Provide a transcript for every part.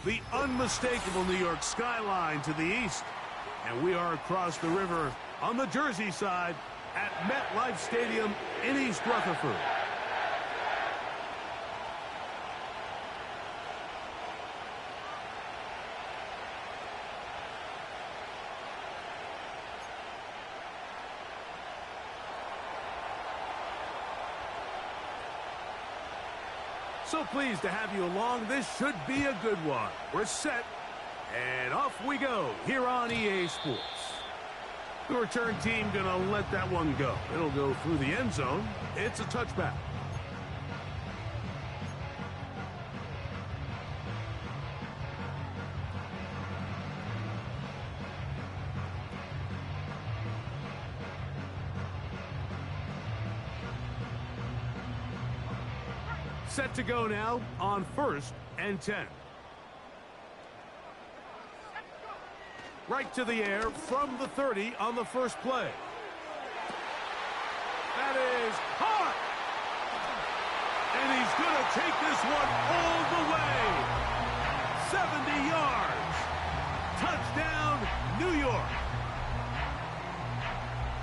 the unmistakable New York skyline to the east. And we are across the river on the Jersey side at MetLife Stadium in East Rutherford. So pleased to have you along. This should be a good one. We're set, and off we go here on EA Sports. The return team gonna let that one go. It'll go through the end zone. It's a touchback. Set to go now on 1st and 10. Right to the air from the 30 on the first play. That is caught! And he's going to take this one all the way. 70 yards. Touchdown, New York.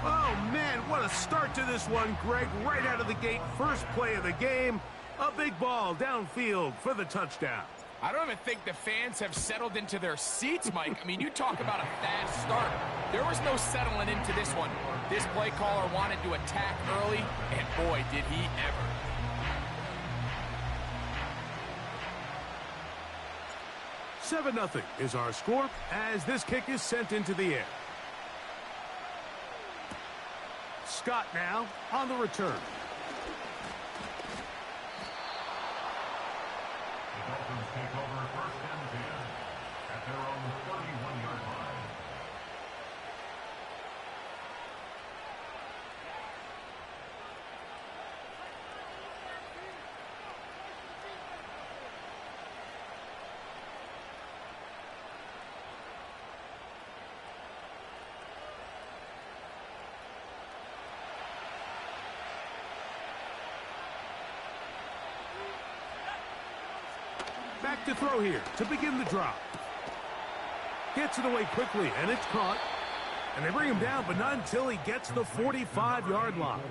Oh, man, what a start to this one, Greg. Right out of the gate, first play of the game. A big ball downfield for the touchdown. I don't even think the fans have settled into their seats, Mike. I mean, you talk about a fast start. There was no settling into this one. This play caller wanted to attack early, and boy, did he ever. "7-0 is our score as this kick is sent into the air. Scott now on the return. Dolphins take over 1st and 10 at their own 31-yard line. Back to throw here to begin the drop. Gets it away quickly, and it's caught. And they bring him down, but not until he gets the 45-yard line.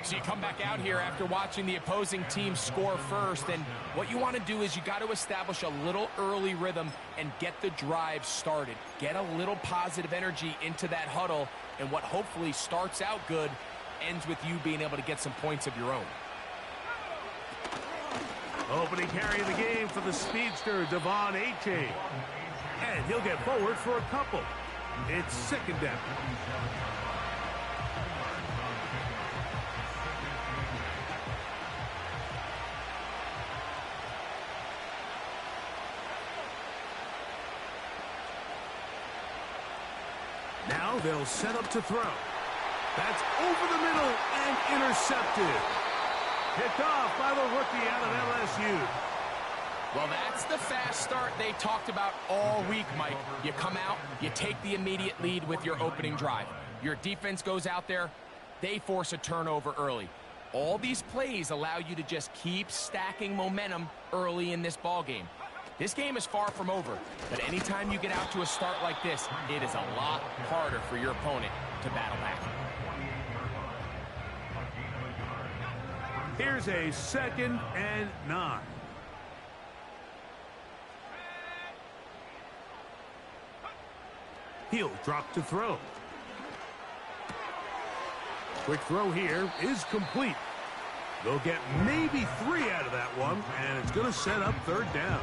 So you come back out here after watching the opposing team score first, and what you want to do is you got to establish a little early rhythm and get the drive started. Get a little positive energy into that huddle, and what hopefully starts out good ends with you being able to get some points of your own. Opening carry of the game for the speedster, Devon Achane. And he'll get forward for a couple. It's 2nd down. Now they'll set up to throw. That's over the middle and intercepted. Picked off by the rookie out of LSU. Well, that's the fast start they talked about all week, Mike. You come out, you take the immediate lead with your opening drive. Your defense goes out there, they force a turnover early. All these plays allow you to just keep stacking momentum early in this ball game. This game is far from over, but anytime you get out to a start like this, it is a lot harder for your opponent to battle back. Here's a 2nd and 9. He'll drop to throw. Quick throw here is complete. They'll get maybe 3 out of that one, and it's going to set up 3rd down.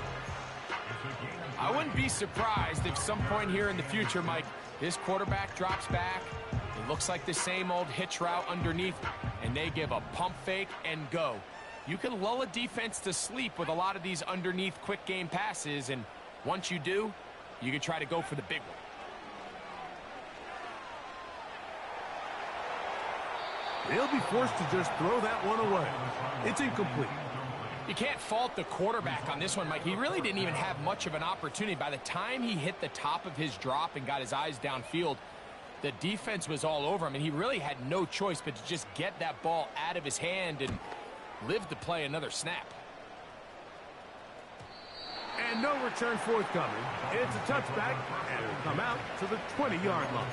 I wouldn't be surprised if some point here in the future, Mike, this quarterback drops back. It looks like the same old hitch route underneath, and they give a pump fake and go. You can lull a defense to sleep with a lot of these underneath quick game passes, and once you do, you can try to go for the big one. They'll be forced to just throw that one away. It's incomplete. You can't fault the quarterback on this one, Mike. He really didn't even have much of an opportunity. By the time he hit the top of his drop and got his eyes downfield, the defense was all over him, and he really had no choice but to just get that ball out of his hand and live to play another snap. And no return forthcoming. It's a touchback, and it'll come out to the 20-yard line.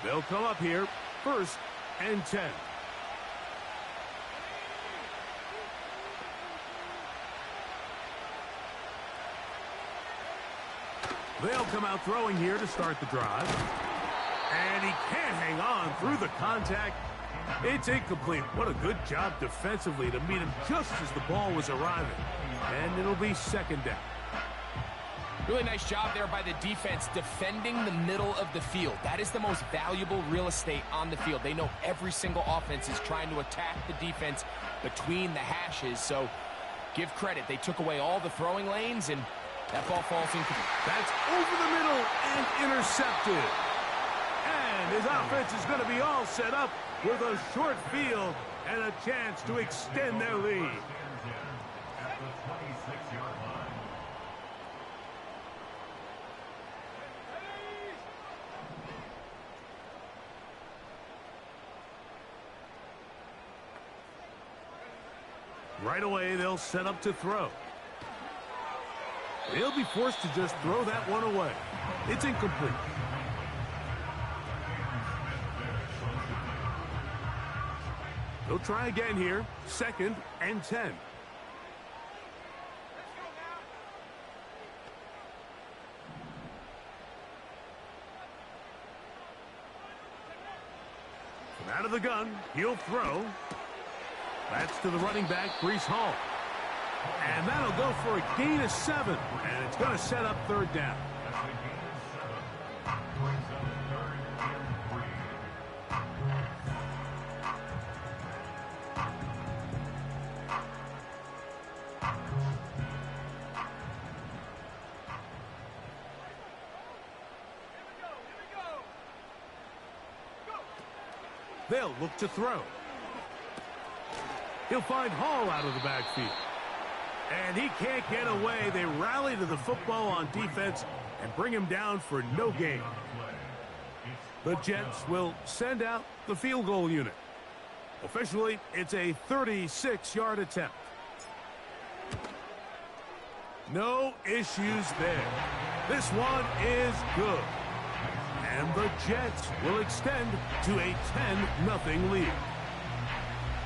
They'll come up here, 1st and 10. They'll come out throwing here to start the drive. And he can't hang on through the contact. It's incomplete. What a good job defensively to meet him just as the ball was arriving. And it'll be 2nd down. Really nice job there by the defense defending the middle of the field. That is the most valuable real estate on the field. They know every single offense is trying to attack the defense between the hashes. So give credit. They took away all the throwing lanes, and that ball falls incomplete. That's over the middle and intercepted. And his offense is going to be all set up with a short field and a chance to extend their lead. At the 26-yard line. Right away, they'll set up to throw. He'll be forced to just throw that one away. It's incomplete. They'll try again here. 2nd and 10. From out of the gun, he'll throw. That's to the running back, Breece Hall. And that'll go for a gain of 7. And it's going to set up 3rd down. They'll look to throw. He'll find Hall out of the backfield. And he can't get away. They rally to the football on defense and bring him down for no gain. The Jets will send out the field goal unit. Officially, it's a 36-yard attempt. No issues there. This one is good. And the Jets will extend to a 10-0 lead.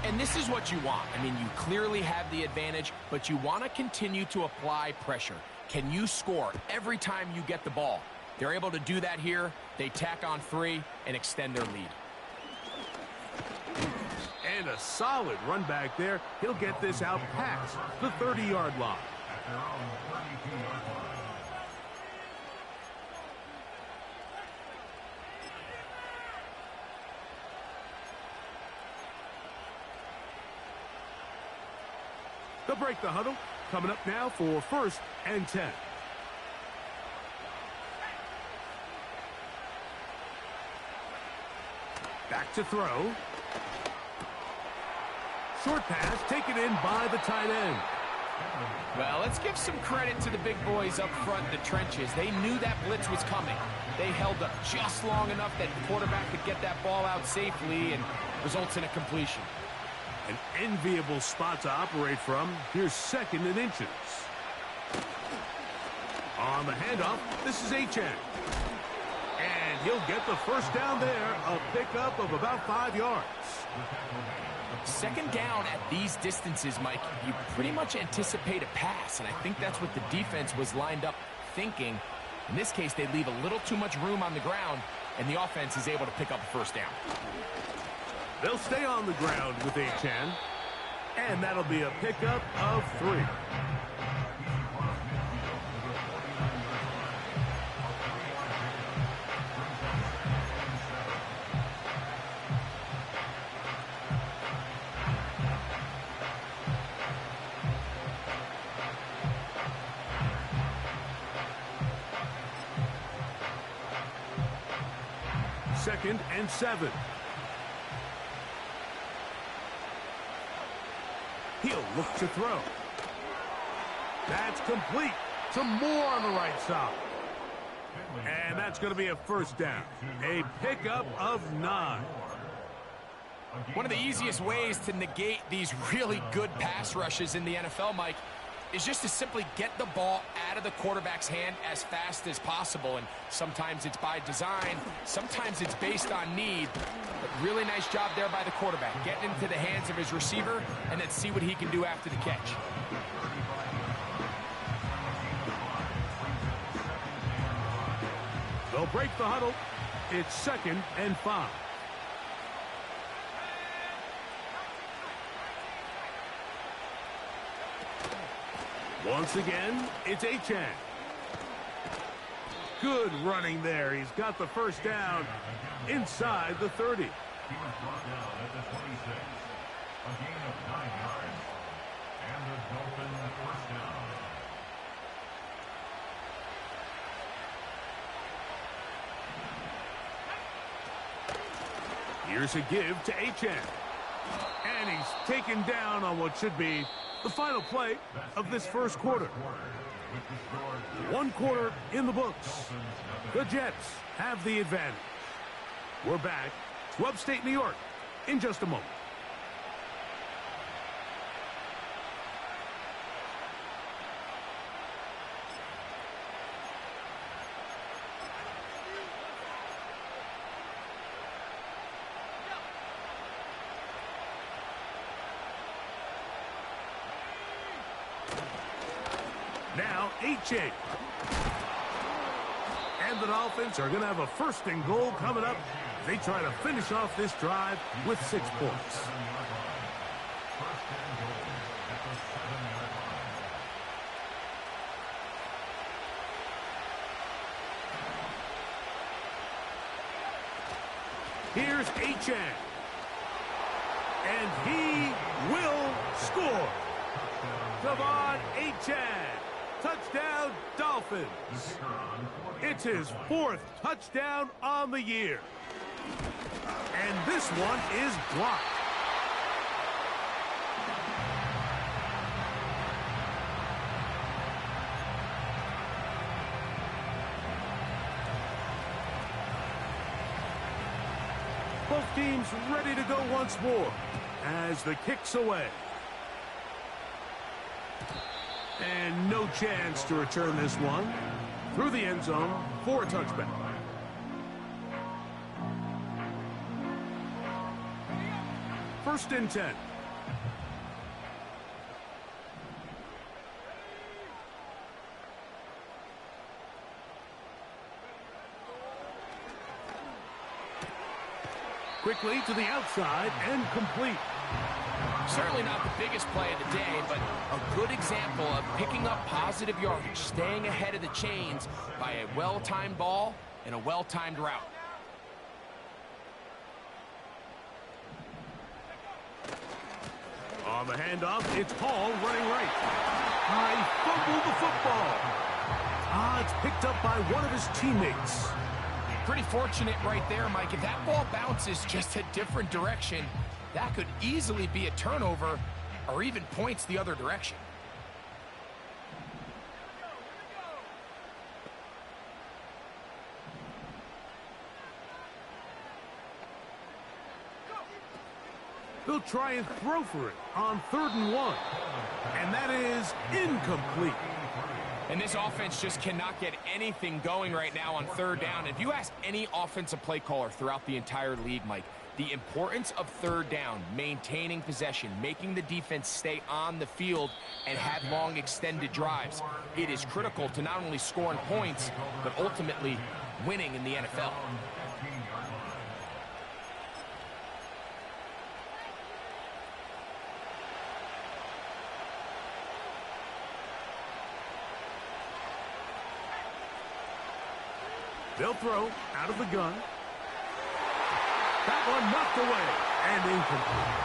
And this is what you want. I mean, you clearly have the advantage, but you want to continue to apply pressure. Can you score every time you get the ball? They're able to do that here. They tack on 3 and extend their lead. And a solid run back there. He'll get this out past the 30-yard line. At their own 32-yard line. They'll break the huddle. Coming up now for 1st and 10. Back to throw. Short pass taken in by the tight end. Well, let's give some credit to the big boys up front in the trenches. They knew that blitz was coming. They held up just long enough that the quarterback could get that ball out safely and results in a completion. An enviable spot to operate from. Here's 2nd and inches. On the handoff, this is Achane. And he'll get the 1st down there, a pickup of about 5 yards. 2nd down at these distances, Mike, you pretty much anticipate a pass, and I think that's what the defense was lined up thinking. In this case, they leave a little too much room on the ground, and the offense is able to pick up a 1st down. They'll stay on the ground with Achane, and that'll be a pickup of 3. Second and 7. He'll look to throw. That's complete. Some more on the right side. And that's going to be a first down. A pickup of 9. One of the easiest ways to negate these really good pass rushes in the NFL, Mike, is just to simply get the ball out of the quarterback's hand as fast as possible. And sometimes it's by design, sometimes it's based on need. But really nice job there by the quarterback, getting into the hands of his receiver and then see what he can do after the catch. They'll break the huddle. It's 2nd and 5. Once again, it's Achane. Good running there. He's got the first down inside the 30. He was brought down at the 26. A gain of 9 yards. And the Dolphins first down. Here's a give to Achane. And he's taken down on what should be the final play of this first quarter. 1 quarter in the books. The Jets have the advantage. We're back to upstate New York in just a moment. Now, Achane. And the Dolphins are going to have a 1st and goal coming up. They try to finish off this drive with 6 points. Here's Achane. And he will score. Devon Achane. Touchdown, Dolphins. It's his 4th touchdown on the year. And this one is blocked. Both teams ready to go once more as the kick's away. And no chance to return this one through the end zone for a touchback. First and 10. Quickly to the outside and complete. Certainly not the biggest play of the day, but a good example of picking up positive yardage, staying ahead of the chains by a well-timed ball and a well-timed route. On the handoff, it's Hall running right. He fumbled the football. It's picked up by one of his teammates. Pretty fortunate right there, Mike. If that ball bounces just a different direction, that could easily be a turnover or even points the other direction. They'll try and throw for it on 3rd and 1. And that is incomplete. And this offense just cannot get anything going right now on 3rd down. If you ask any offensive play caller throughout the entire league, Mike, the importance of 3rd down, maintaining possession, making the defense stay on the field and have long extended drives, it is critical to not only scoring points, but ultimately winning in the NFL. They'll throw out of the gun. That one knocked away and incomplete.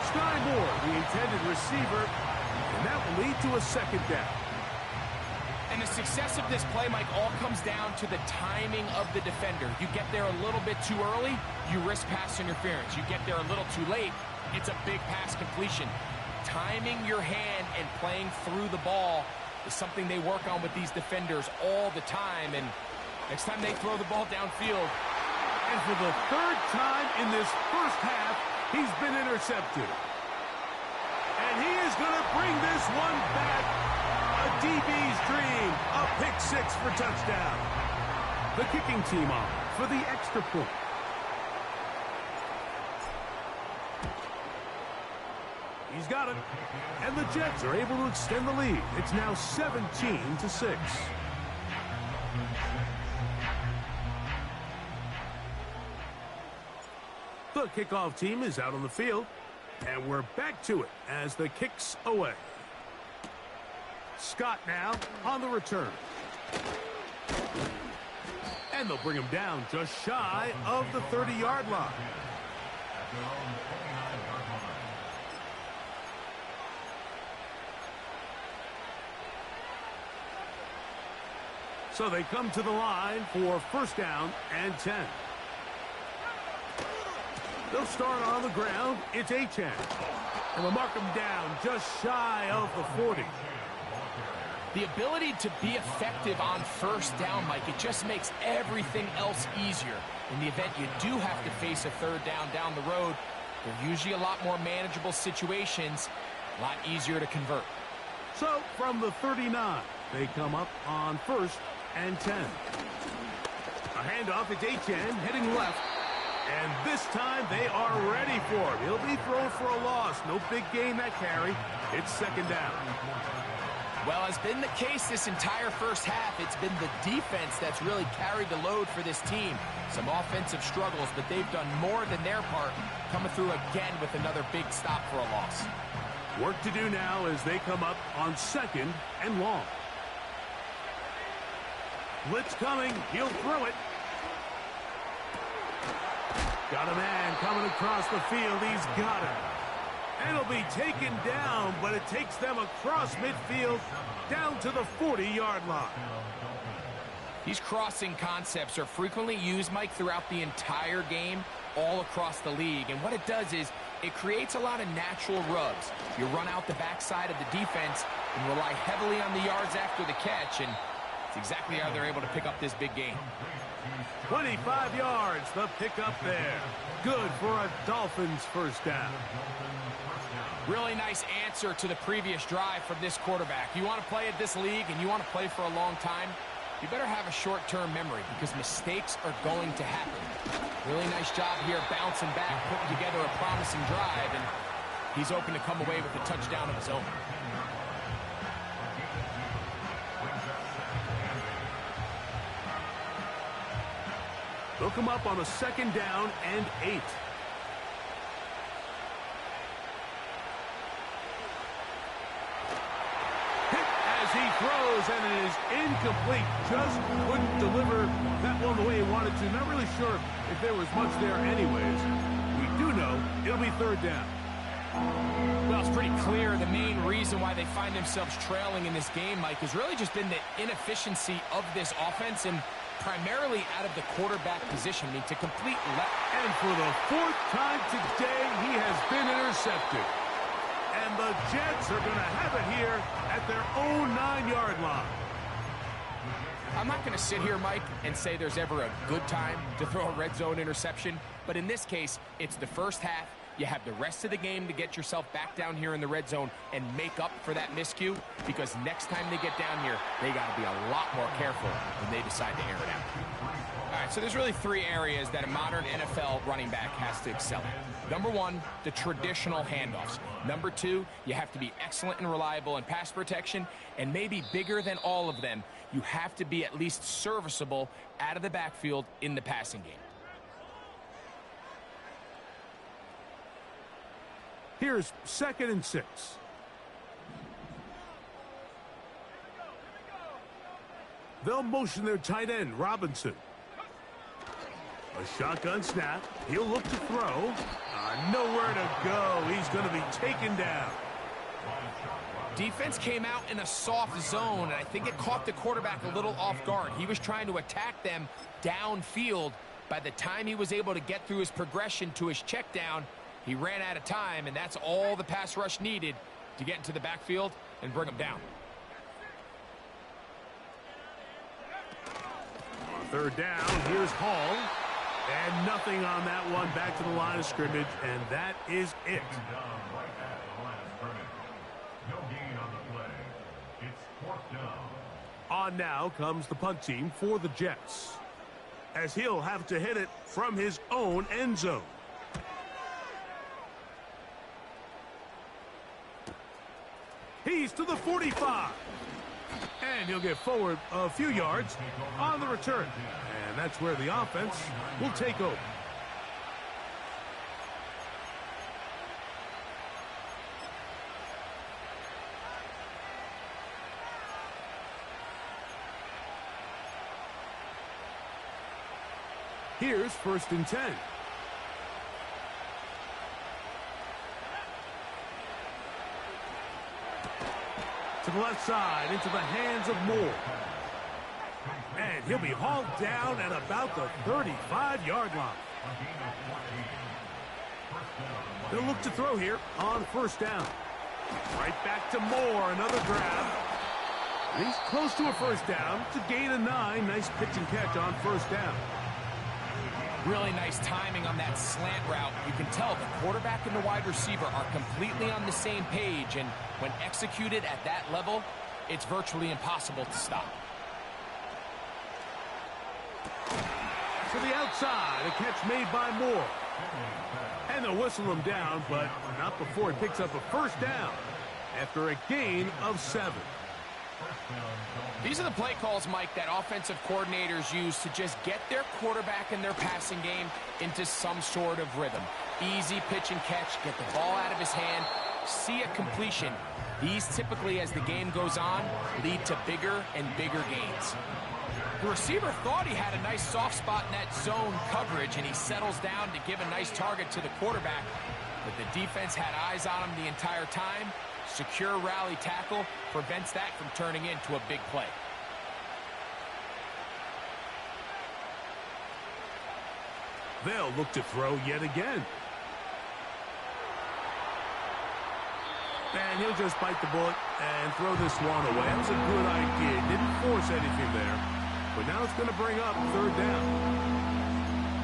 Sky Moore, the intended receiver, and that will lead to a 2nd down. And the success of this play, Mike, all comes down to the timing of the defender. You get there a little bit too early, you risk pass interference. You get there a little too late, it's a big pass completion. timing your hand and playing through the ball is something they work on with these defenders all the time. And next time they throw the ball downfield. And for the third time in this first half, he's been intercepted. And he is going to bring this one back. A DB's dream. A pick six for touchdown. The kicking team on for the extra point. He's got it. And the Jets are able to extend the lead. It's now 17-6. The kickoff team is out on the field. And we're back to it as the kick's away. Scott now on the return. And they'll bring him down just shy of the 30-yard line. So they come to the line for first down and 10. They'll start on the ground. It's Achane. And they'll mark him down just shy of the 40. The ability to be effective on first down, Mike, it just makes everything else easier. In the event you do have to face a third down the road, they're usually a lot more manageable situations, a lot easier to convert. So from the 39, they come up on first and 10. A handoff, it's Achane heading left. And this time they are ready for him. He'll be thrown for a loss. No big gain that carry. It's second down. Well, as been the case this entire first half, it's been the defense that's really carried the load for this team. Some offensive struggles, but they've done more than their part, coming through again with another big stop for a loss. Work to do now as they come up on second and long. Blitz coming. He'll throw it. Got a man coming across the field. He's got it. And it'll be taken down, but it takes them across midfield down to the 40-yard line. These crossing concepts are frequently used, Mike, throughout the entire game, all across the league. And what it does is it creates a lot of natural rubs. You run out the backside of the defense and rely heavily on the yards after the catch, and it's exactly how they're able to pick up this big game. 25 yards, the pickup there. Good for a Dolphins first down. Really nice answer to the previous drive from this quarterback. You want to play at this league and you want to play for a long time, you better have a short-term memory because mistakes are going to happen. Really nice job here bouncing back, putting together a promising drive, and he's open to come away with a touchdown of his own. They'll come up on a second down and 8. Hit as he throws, and it is incomplete. Just couldn't deliver that one the way he wanted to. Not really sure if there was much there anyways. We do know it'll be third down. Well, it's pretty clear the main reason why they find themselves trailing in this game, Mike, has really just been the inefficiency of this offense and primarily out of the quarterback position. I mean, to complete left. And for the fourth time today, he has been intercepted. And the Jets are going to have it here at their own 9-yard line. I'm not going to sit here, Mike, and say there's ever a good time to throw a red zone interception. But in this case, it's the first half. You have the rest of the game to get yourself back down here in the red zone and make up for that miscue, because next time they get down here, they got to be a lot more careful when they decide to air it out. All right, so there's really 3 areas that a modern NFL running back has to excel at. Number 1, the traditional handoffs. Number 2, you have to be excellent and reliable in pass protection, and maybe bigger than all of them, you have to be at least serviceable out of the backfield in the passing game. Here's second and 6. They'll motion their tight end, Robinson. A shotgun snap. He'll look to throw. Nowhere to go. He's going to be taken down. Defense came out in a soft zone, and I think it caught the quarterback a little off guard. He was trying to attack them downfield. By the time he was able to get through his progression to his check down, he ran out of time, and that's all the pass rush needed to get into the backfield and bring them down. On third down, here's Hall. And nothing on that one. Back to the line of scrimmage, and that is it. No gain on the play. It's 4th down. On now comes the punt team for the Jets, as he'll have to hit it from his own end zone. He's to the 45. And he'll get forward a few yards on the return. And that's where the offense will take over. Here's 1st and 10. To the left side, into the hands of Moore. And he'll be hauled down at about the 35-yard line. They'll look to throw here on 1st down. Right back to Moore, another grab. And he's close to a 1st down to gain a 9. Nice pitch and catch on 1st down. Really nice timing on that slant route. You can tell the quarterback and the wide receiver are completely on the same page, and when executed at that level, it's virtually impossible to stop. To the outside, a catch made by Moore. And they'll whistle him down, but not before he picks up a 1st down after a gain of 7. These are the play calls, Mike, that offensive coordinators use to just get their quarterback and their passing game into some sort of rhythm. Easy pitch and catch, get the ball out of his hand, see a completion. These typically, as the game goes on, lead to bigger and bigger gains. The receiver thought he had a nice soft spot in that zone coverage, and he settles down to give a nice target to the quarterback. But the defense had eyes on him the entire time. Secure rally tackle prevents that from turning into a big play. They'll look to throw yet again. And he'll just bite the bullet and throw this one away. That was a good idea. Didn't force anything there. But now it's going to bring up 3rd down.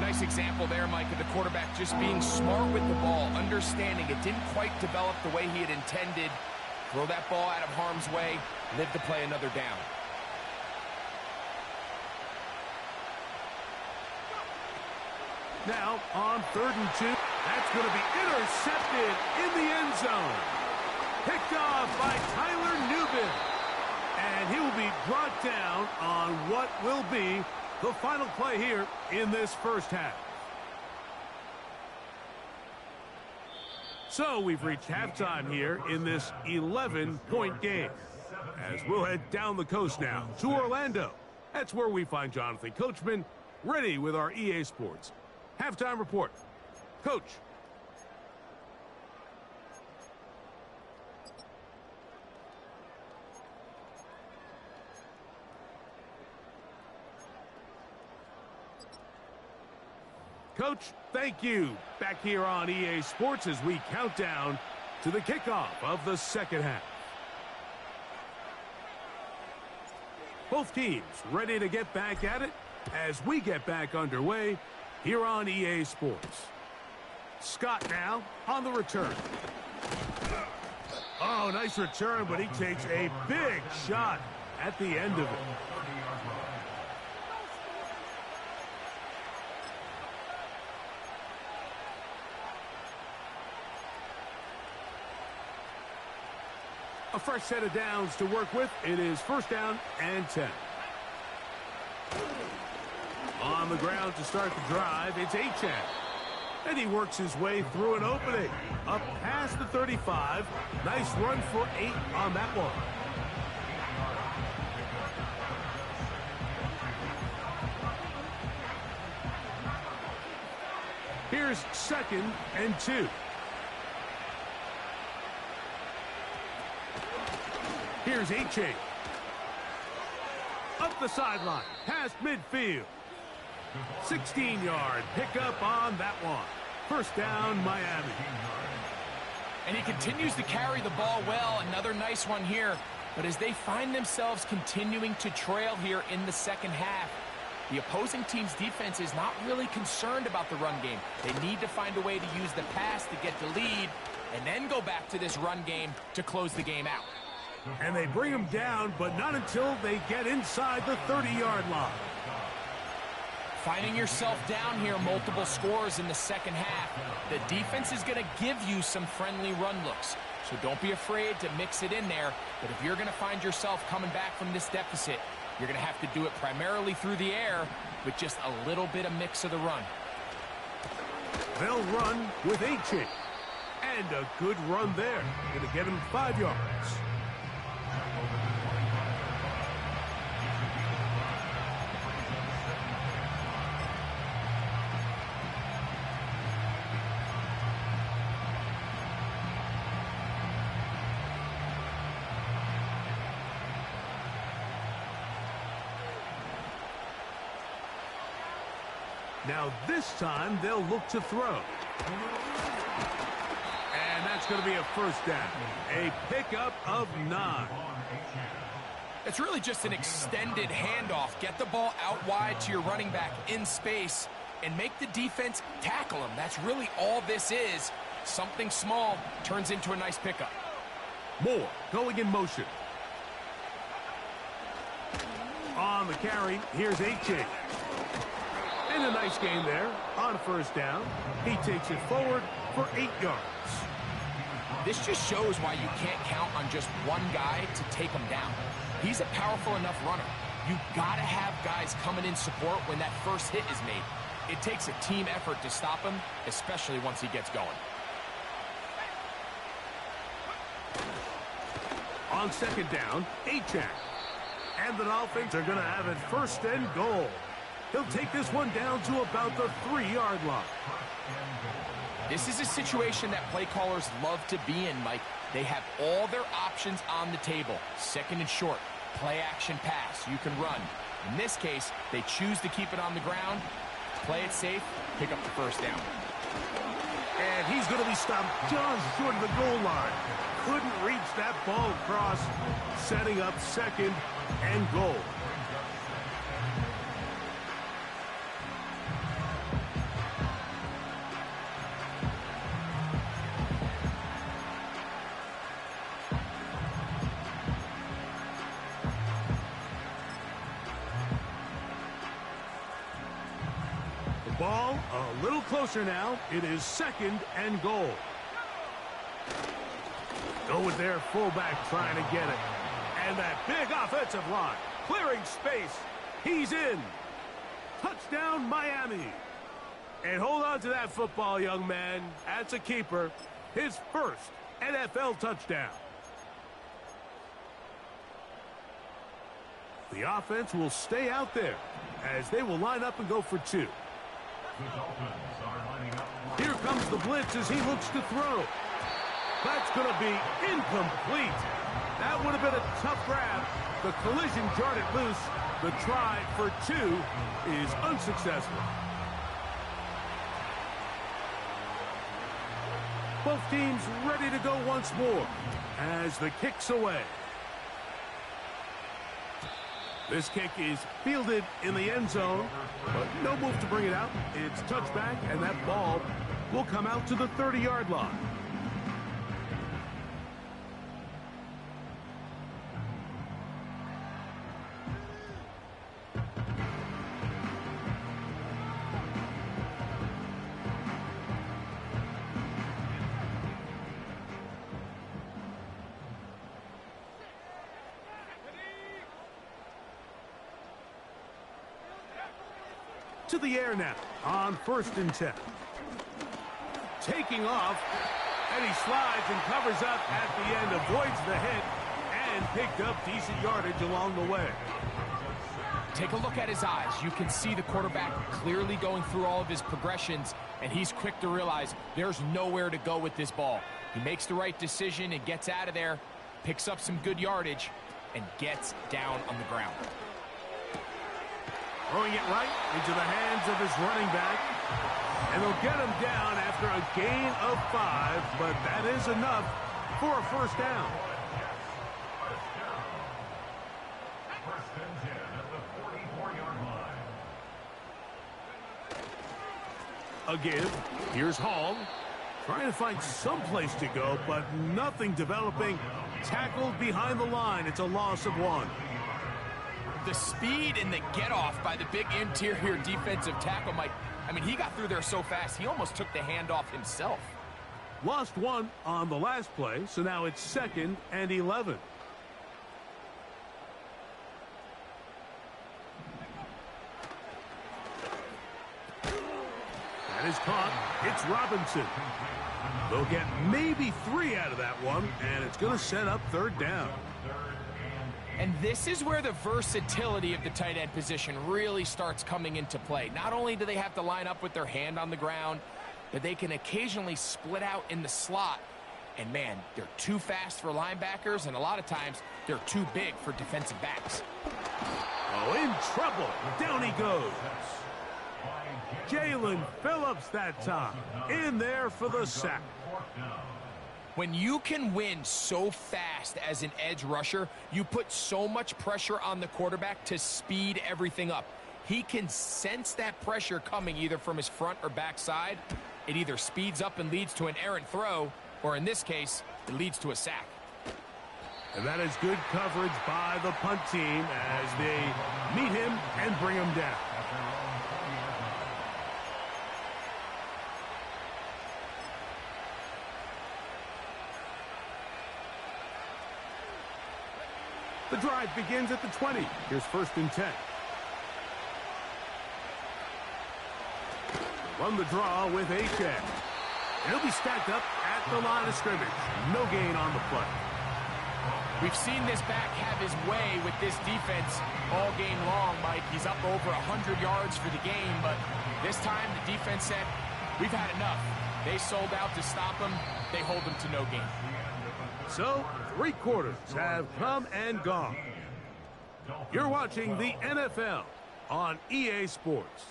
Nice example there, Mike, of the quarterback just being smart with the ball, understanding it didn't quite develop the way he had intended. Throw that ball out of harm's way, live to play another down. Now on 3rd and 2. That's going to be intercepted in the end zone. Picked off by Tyler Newbin. And he will be brought down on what will be the final play here in this 1st half. So we've reached halftime here in this 11-point game. As we'll head down the coast now to Orlando. That's where we find Jonathan Coachman ready with our EA Sports halftime report. Coach. Coach, thank you. Back here on EA Sports as we count down to the kickoff of the 2nd half. Both teams ready to get back at it as we get back underway here on EA Sports. Scott now on the return. Oh, nice return, but he takes a big shot at the end of it. A fresh set of downs to work with. It is 1st down and 10. On the ground to start the drive, it's Achane. And he works his way through an opening. Up past the 35. Nice run for 8 on that one. Here's 2nd and 2. Here's Achane. Up the sideline, past midfield. 16-yard pickup on that one. 1st down, Miami. And he continues to carry the ball well. Another nice one here. But as they find themselves continuing to trail here in the second half, the opposing team's defense is not really concerned about the run game. They need to find a way to use the pass to get the lead and then go back to this run game to close the game out. And they bring him down, but not until they get inside the 30-yard line. Finding yourself down here, multiple scores in the second half. The defense is going to give you some friendly run looks. So don't be afraid to mix it in there. But if you're going to find yourself coming back from this deficit, you're going to have to do it primarily through the air with just a little bit of mix of the run. They'll run with A-Chain. And a good run there. Going to get him 5 yards. Now this time they'll look to throw. And that's going to be a first down. A pickup of 9. It's really just an extended handoff. Get the ball out wide to your running back in space and make the defense tackle him. That's really all this is. Something small turns into a nice pickup. Moore going in motion. On the carry, here's A-Chain. And a nice gain there on first down. He takes it forward for 8 yards. This just shows why you can't count on just one guy to take him down. He's a powerful enough runner. You gotta have guys coming in support when that first hit is made. It takes a team effort to stop him, especially once he gets going. On second down, A-Chain. And the Dolphins are gonna have it first and goal. He'll take this one down to about the 3-yard line. This is a situation that play callers love to be in, Mike. They have all their options on the table. Second and short, play action pass, you can run. In this case, they choose to keep it on the ground, play it safe, pick up the first down. And he's going to be stopped just short of the goal line. Couldn't reach that ball across, setting up second and goal. Ball a little closer now. It is second and goal. Go with their fullback trying to get it. And that big offensive line clearing space. He's in. Touchdown, Miami. And hold on to that football, young man. That's a keeper. His first NFL touchdown. The offense will stay out there as they will line up and go for 2. Here comes the blitz as he looks to throw. That's going to be incomplete. That would have been a tough grab. The collision jarred it loose. The try for 2 is unsuccessful. Both teams ready to go once more as the kick's away. This kick is fielded in the end zone, but no move to bring it out. It's touchback, and that ball will come out to the 30-yard line. To the air now on 1st and 10. Taking off, and he slides and covers up at the end, avoids the hit, and picked up decent yardage along the way. Take a look at his eyes. You can see the quarterback clearly going through all of his progressions, and he's quick to realize there's nowhere to go with this ball. He makes the right decision and gets out of there, picks up some good yardage, and gets down on the ground. Throwing it right into the hands of his running back. And they'll get him down after a gain of 5, but that is enough for a first down. First and 10 at the 44-yard line. Again, here's Hall. Trying to find some place to go, but nothing developing. Tackled behind the line. It's a loss of 1. The speed and the get-off by the big interior defensive tackle, Mike. I mean, he got through there so fast, he almost took the handoff himself. Lost 1 on the last play, so now it's 2nd and 11. That is caught. It's Robinson. They'll get maybe 3 out of that one, and it's going to set up 3rd down. And this is where the versatility of the tight end position really starts coming into play. Not only do they have to line up with their hand on the ground, but they can occasionally split out in the slot. And man, they're too fast for linebackers, and a lot of times they're too big for defensive backs. Oh, in trouble. Down he goes. Jalen Phillips that time. In there for the sack. When you can win so fast as an edge rusher, you put so much pressure on the quarterback to speed everything up. He can sense that pressure coming either from his front or back side. It either speeds up and leads to an errant throw, or in this case, it leads to a sack. And that is good coverage by the punt team as they meet him and bring him down. The drive begins at the 20. Here's 1st and 10. Run the draw with H.A. He'll be stacked up at the line of scrimmage. No gain on the play. We've seen this back have his way with this defense all game long, Mike. He's up over 100 yards for the game, but this time the defense said, we've had enough. They sold out to stop him. They hold him to no gain. So, 3 quarters have come and gone. You're watching the NFL on EA Sports.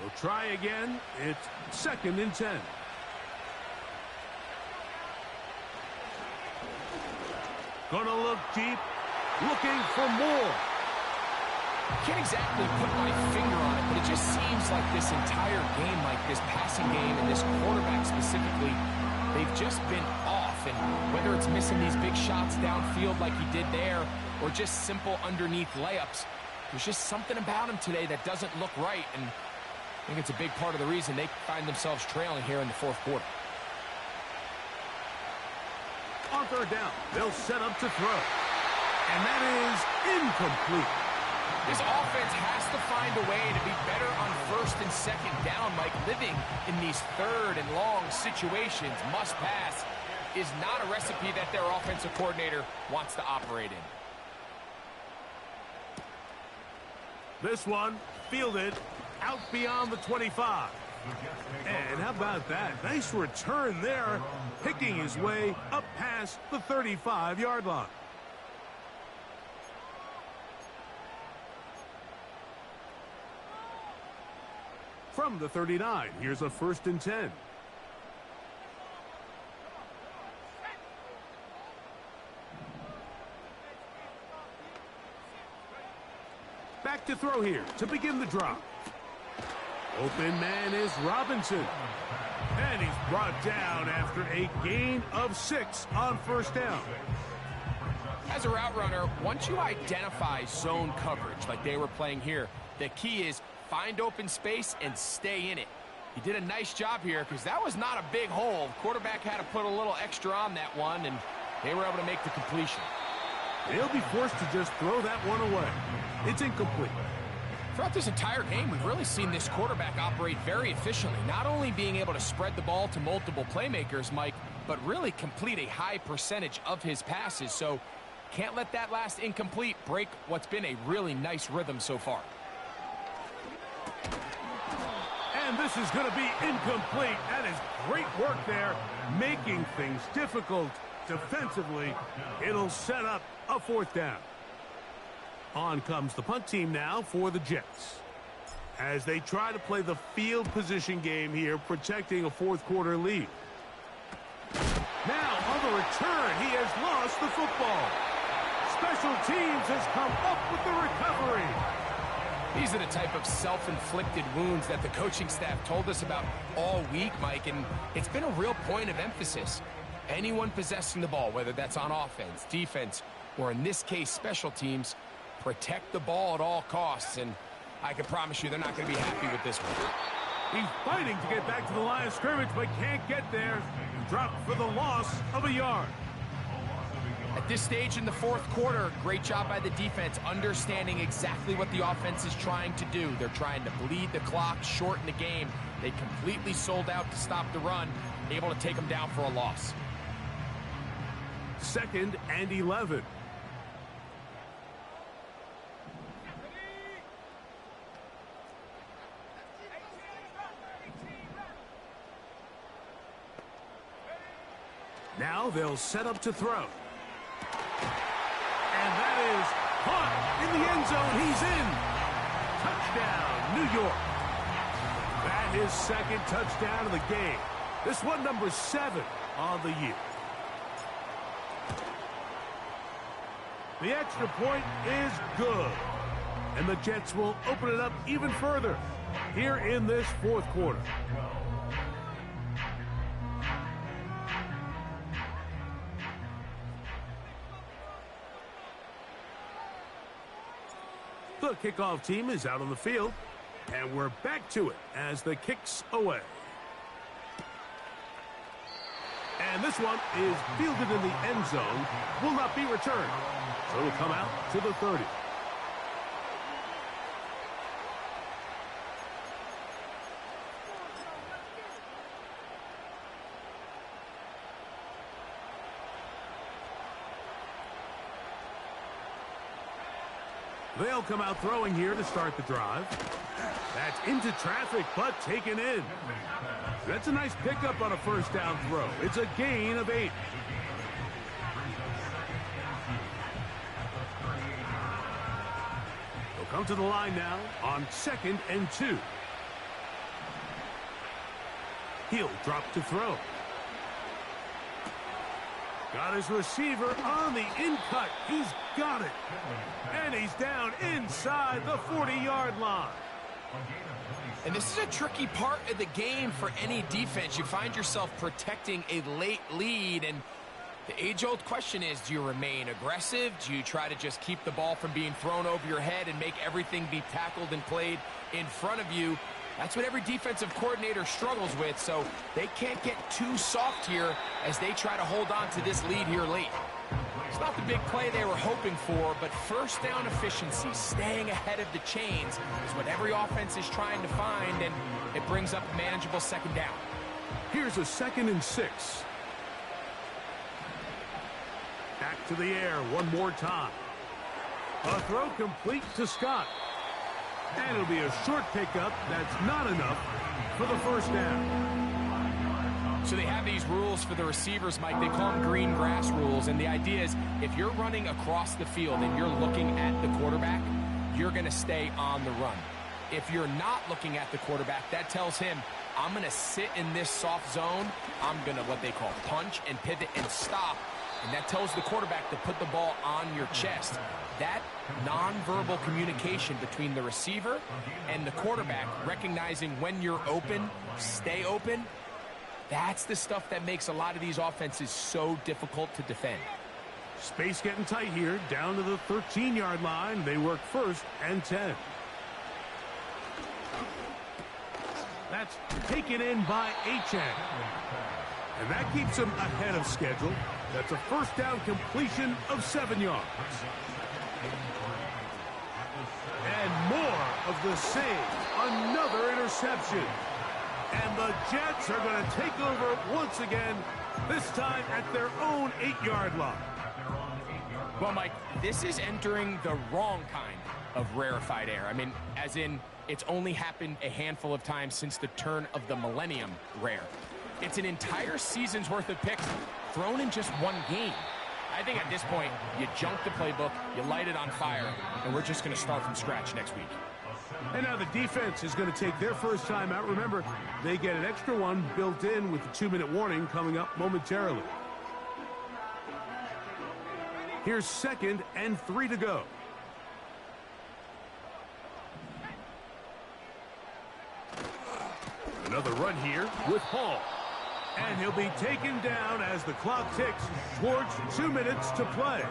We'll try again. It's 2nd and 10. Gonna look deep, looking for more. Can't exactly put my finger on it, but it just seems like this entire game, like this passing game and this quarterback specifically, they've just been off. And whether it's missing these big shots downfield like he did there, or just simple underneath layups, there's just something about him today that doesn't look right. And I think it's a big part of the reason they find themselves trailing here in the 4th quarter. On 3rd down, they'll set up to throw. And that is incomplete. This offense has to find a way to be better on 1st and 2nd down, Mike. Living in these 3rd and long situations, must pass, is not a recipe that their offensive coordinator wants to operate in. This one, fielded out beyond the 25. And how about that? Nice return there, picking his way up past the 35-yard line. From the 39, here's a 1st and 10. Back to throw here to begin the drop. Open man is Robinson. And he's brought down after a gain of 6 on 1st down. As a route runner, once you identify zone coverage like they were playing here, the key is find open space and stay in it. He did a nice job here because that was not a big hole. The quarterback had to put a little extra on that one, and they were able to make the completion. They'll be forced to just throw that one away. It's incomplete. Throughout this entire game, we've really seen this quarterback operate very efficiently, not only being able to spread the ball to multiple playmakers, Mike, but really complete a high percentage of his passes. So can't let that last incomplete break what's been a really nice rhythm so far. This is going to be incomplete. That is great work there, making things difficult defensively. It'll set up a 4th down. On comes the punt team now for the Jets, as they try to play the field position game here, protecting a 4th quarter lead. Now, on the return, he has lost the football. Special teams has come up with the recovery. These are the type of self-inflicted wounds that the coaching staff told us about all week, Mike, and it's been a real point of emphasis. Anyone possessing the ball, whether that's on offense, defense, or in this case, special teams, protect the ball at all costs, and I can promise you they're not going to be happy with this one. He's fighting to get back to the line of scrimmage, but can't get there. Dropped for the loss of a yard. At this stage in the 4th quarter, great job by the defense, understanding exactly what the offense is trying to do. They're trying to bleed the clock, shorten the game. They completely sold out to stop the run, able to take them down for a loss. 2nd and 11. Now they'll set up to throw. And that is caught in the end zone. He's in. Touchdown, New York. That is 2nd touchdown of the game. This one number 7 on the year. The extra point is good. And the Jets will open it up even further here in this 4th quarter. The kickoff team is out on the field, and we're back to it as the kick's away. And this one is fielded in the end zone, will not be returned. So it'll come out to the 30. They'll come out throwing here to start the drive. That's into traffic, but taken in. That's a nice pickup on a 1st down throw. It's a gain of 8. They'll come to the line now on 2nd and 2. He'll drop to throw. Got his receiver on the in-cut. He's got it. And he's down inside the 40-yard line. And this is a tricky part of the game for any defense. You find yourself protecting a late lead, and the age-old question is, do you remain aggressive? Do you try to just keep the ball from being thrown over your head and make everything be tackled and played in front of you? That's what every defensive coordinator struggles with, so they can't get too soft here as they try to hold on to this lead here late. It's not the big play they were hoping for, but 1st down efficiency, staying ahead of the chains, is what every offense is trying to find, and it brings up a manageable 2nd down. Here's a 2nd and 6. Back to the air one more time. A throw complete to Scott. And it'll be a short pickup. That's not enough for the 1st down. So they have these rules for the receivers, Mike. They call them green grass rules. And the idea is if you're running across the field and you're looking at the quarterback, you're going to stay on the run. If you're not looking at the quarterback, that tells him, I'm going to sit in this soft zone. I'm going to what they call punch and pivot and stop. And that tells the quarterback to put the ball on your chest. That nonverbal communication between the receiver and the quarterback, recognizing when you're open, stay open, that's the stuff that makes a lot of these offenses so difficult to defend. Space getting tight here, down to the 13-yard line. They work 1st and 10. That's taken in by Achane. And that keeps him ahead of schedule. That's a 1st down completion of 7 yards. And more of the same. Another interception. And the Jets are going to take over once again, this time at their own 8-yard line. Well, Mike, this is entering the wrong kind of rarefied air. I mean, as in, it's only happened a handful of times since the turn of the millennium rare. It's an entire season's worth of picks thrown in just one game. I think at this point, you junk the playbook, you light it on fire, and we're just going to start from scratch next week. And now the defense is going to take their first time out. Remember, they get an extra one built in with the 2-minute warning coming up momentarily. Here's 2nd and 3 to go. Another run here with Hall. And he'll be taken down as the clock ticks towards 2 minutes to play.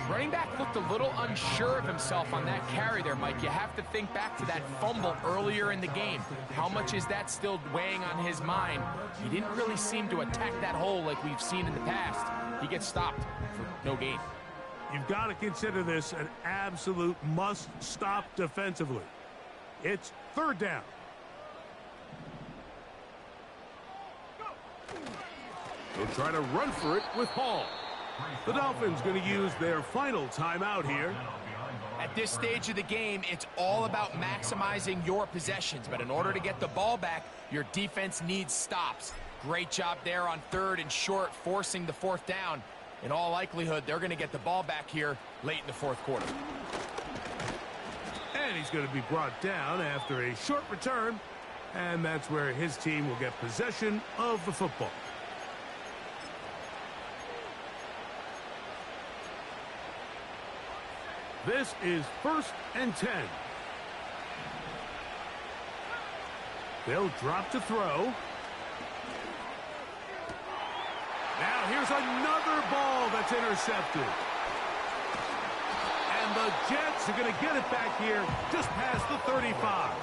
Running back looked a little unsure of himself on that carry there, Mike. You have to think back to that fumble earlier in the game. How much is that still weighing on his mind? He didn't really seem to attack that hole like we've seen in the past. He gets stopped for no gain. You've got to consider this an absolute must-stop defensively. It's 3rd down. They'll try to run for it with Hall. The Dolphins going to use their final timeout here. At this stage of the game, it's all about maximizing your possessions. But in order to get the ball back, your defense needs stops. Great job there on 3rd and short, forcing the 4th down. In all likelihood, they're going to get the ball back here late in the 4th quarter. And he's going to be brought down after a short return. And that's where his team will get possession of the football. This is 1st and 10. They'll drop to throw. Now here's another ball that's intercepted. And the Jets are going to get it back here just past the 35.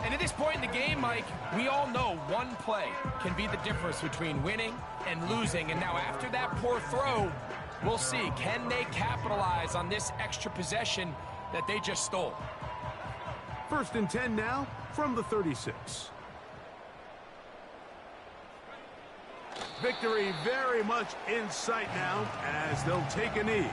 And at this point in the game, Mike, we all know one play can be the difference between winning and losing. And now after that poor throw, we'll see, can they capitalize on this extra possession that they just stole? 1st and 10 now from the 36. Victory very much in sight now as they'll take a knee.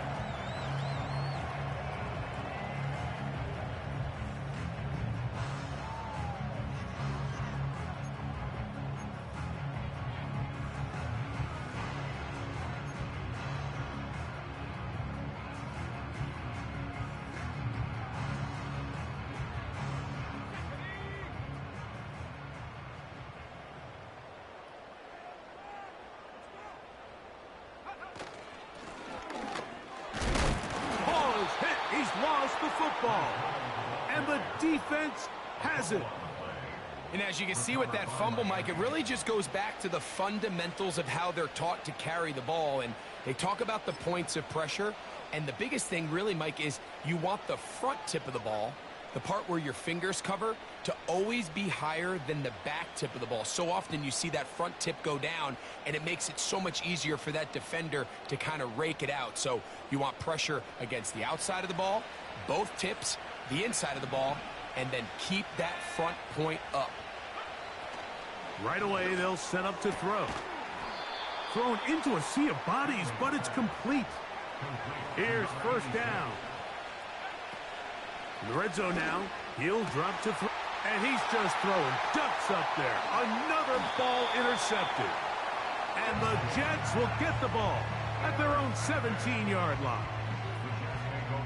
Lost the football, and the defense has it. And as you can see with that fumble, Mike, it really just goes back to the fundamentals of how they're taught to carry the ball. And they talk about the points of pressure. And the biggest thing really, Mike, is you want the front tip of the ball, the part where your fingers cover, to always be higher than the back tip of the ball. So often you see that front tip go down, and it makes it so much easier for that defender to kind of rake it out. So you want pressure against the outside of the ball, both tips, the inside of the ball, and then keep that front point up. Right away, they'll set up to throw. Thrown into a sea of bodies, but it's complete. Here's 1st down. In the red zone now, he'll drop to throw. And he's just throwing ducks up there. Another ball intercepted. And the Jets will get the ball at their own 17-yard line.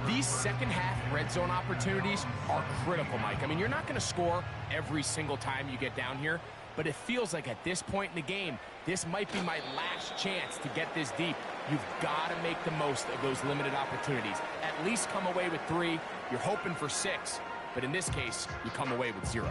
These second-half red zone opportunities are critical, Mike. I mean, you're not going to score every single time you get down here, but it feels like at this point in the game, this might be my last chance to get this deep. You've got to make the most of those limited opportunities. At least come away with 3. You're hoping for 6, but in this case, you come away with 0.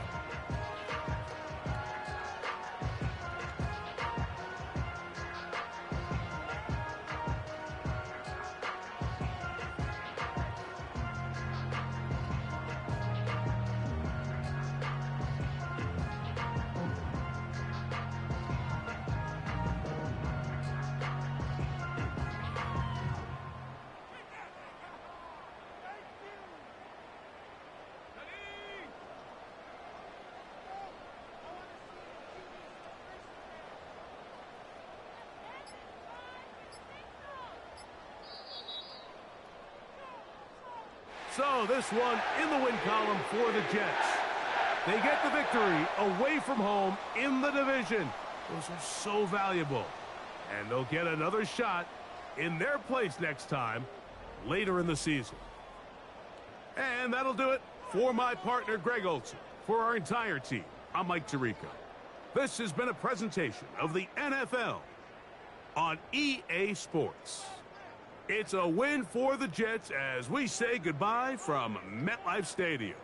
So this one in the win column for the Jets. They get the victory away from home in the division. Those are so valuable. And they'll get another shot in their place next time later in the season. And that'll do it for my partner, Greg Olson. For our entire team, I'm Mike Tirico. This has been a presentation of the NFL on EA Sports. It's a win for the Jets as we say goodbye from MetLife Stadium.